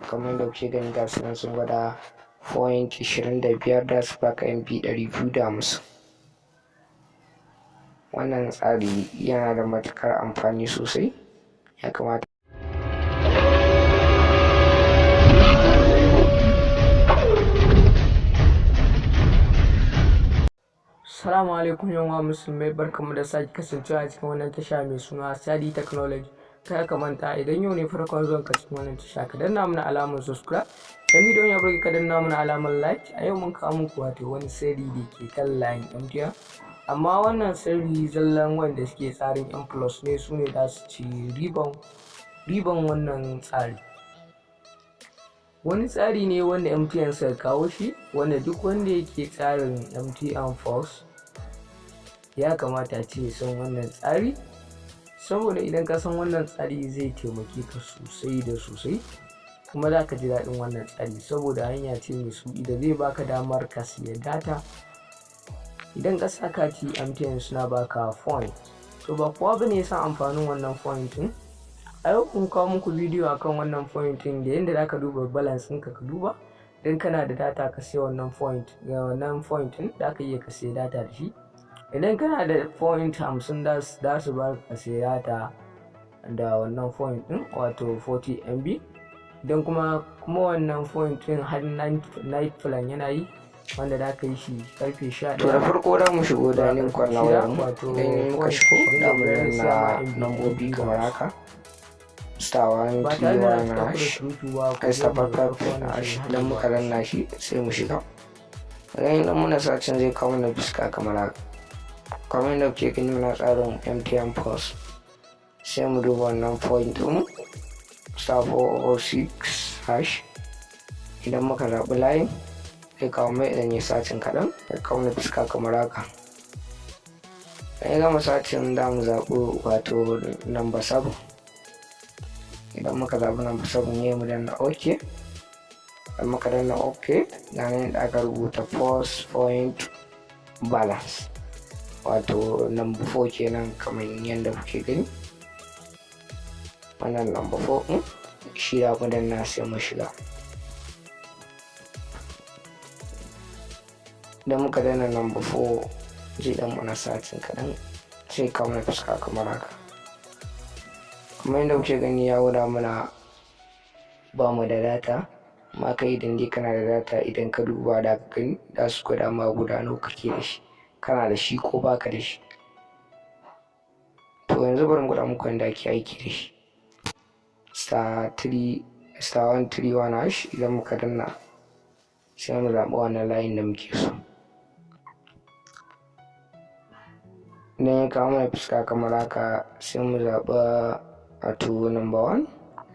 kamar da kuke gani ga su nan sun gwada 0.25 da su baka MB 250. Wannan tsari yana da matuƙar amfani sosai, ya kamata. Assalamu alaikum yawa musulmai, barkanmu da sake kasancewa a cikin wannan tasha mai suna Sade Technology. Kada ka manta, idan yau ne farkon zuwan ka cikin wannan tasha, ka danna mana alamar subscribe, dan bidiyon ya burge ka danna mana alamar like. A yau mun kawo muku wato wani sirri da ke kan layin MTN, amma wannan sirri zallan wanda suke tsarin M+ ne, su ne za su ci riban wannan tsari. Wani tsari ne wanda MTN suka kawo shi, wanda duk wanda yake tsarin MTN Force ya kamata ce san wannan tsari, saboda idan ka san wannan tsari zai taimake ka sosai da sosai, kuma za ka ji daɗin wannan tsari saboda hanya ce mai sauƙi da zai baka damar ka siya data. Idan ka sa kati MTN suna baka point, to ba kowa bane ya san amfanin wannan point ɗin. A yau kun kawo muku bidiyo akan wannan point ɗin da yadda za ka duba balance ɗinka, ka duba idan kana da data ka siya wannan point ɗin, za ka iya ka siya data da shi. Idan kana da point 50 za su ba ka siya data da wannan point ɗin, wato 40 MB. Idan kuma wannan point ɗin har night plan yana yi, wanda da ka yi shi karfe 11. To da farko da mu shigo da nin kwana wayar mu, idan muka shigo da mu danna lambobi kamar haka idan muka danna shi sai mu shiga. Idan muna sacin zai kawo mana fuska kamar haka, kamar yadda kuke gani muna tsarin MTN Plus. Sai mu duba wannan point ɗin *406#. Idan muka zaɓi layin zai kawo mai, idan ya sacin kaɗan ya kawo mana fuska kamar haka. Idan ya gama sacin da mu zaɓi wato number 7. Idan muka zaɓi number 7 ne mu danna OK. Idan muka danna OK, ga nan da aka rubuta post point balance, wato number 4 kenan kamar yadda kuke gani. Wannan number 4 ɗin shi da ku danna sai mu shiga. Idan muka danna number 4 zai dan mana satin kaɗan sai kawo mana fuska kamar haka. Kamar yadda kuke gani ya gwada mana ba mu da data, amma kai idan dai kana da data, idan ka duba da ka gani za su gwada ma guda nawa kake da shi, kana da shi ko baka da shi. To yanzu bari mu gwada muku yadda ake aiki da shi. *131#. Idan muka danna sai mu zaɓi wannan layin da muke so. Idan ya kawo mana fuska kamar haka sai mu zaɓa wato number 1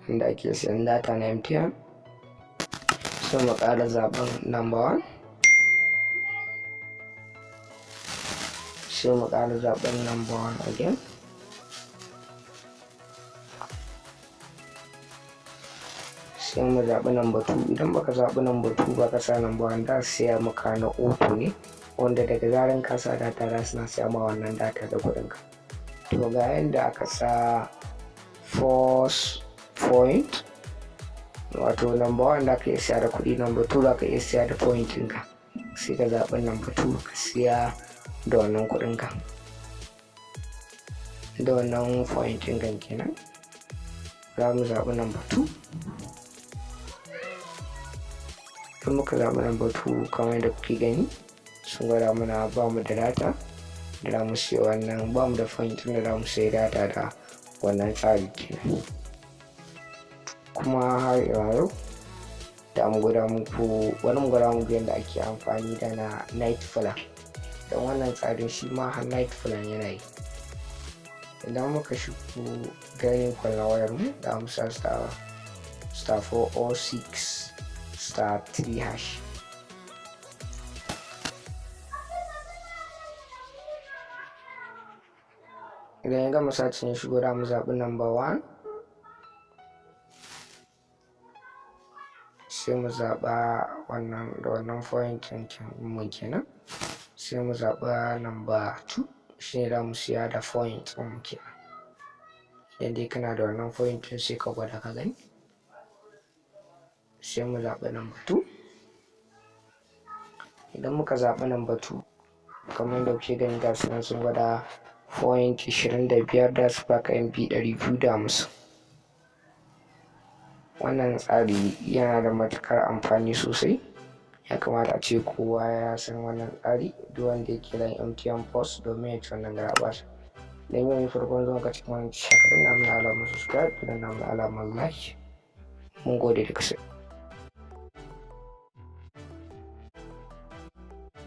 inda ake siyan data na MTN. Sai mu ƙara zaɓen number 1. Sai mu ƙara zaɓen number 1 again. Sai mu zaɓi number 2. Idan baka zaɓi number 2 ba ka sa number 1, za su siya maka na auto ne, wanda daga zaran ka sa data za su na siya ma wannan data da kuɗinka. To ga yadda aka sa force point, wato number 1 da ka iya siya da kuɗi, number 2 da ka iya siya da point ɗinka. Sai ka zaɓi number 2 ka siya da wannan kuɗinka, da wannan point ɗinka kenan. Za mu zaɓi number 2. In muka zaɓi number 2 kamar yadda kuke gani sun gwada mana ba mu da data da za mu siya wannan, ba mu da point da za mu siya data da wannan tsari kenan. Kuma har yau da mu gwada muku yadda ake amfani da na night plan, don wannan tsarin shi ma har night plan yana yi. Idan muka shigo ganin kwallon wayar mu da mu sa *406*3#. Idan ya gama sacin ya shigo da mu zaɓi number 1. Sai mu zaɓa wannan da wannan point mu kenan. Sai mu zaɓa number 2, shi ne da mu siya da point mu kenan. Idan dai kana da wannan point sai ka gwada ka gani. sai mu zaɓi number 2. Idan muka zaɓi number 2 kamar da kuke gani ga su nan sun gwada 4.25 da su baka MB 250. Wannan tsari yana da matuƙar amfani sosai, ya kamata a ce kowa ya san wannan tsari, duk wanda yake layin MTN Post domin ya ci wannan garaɓasa. Idan yau ne farkon zuwa ka cikin wani tasha, ka danna mana alamar subscribe, ka danna mana alamar like. Mun gode da kasance.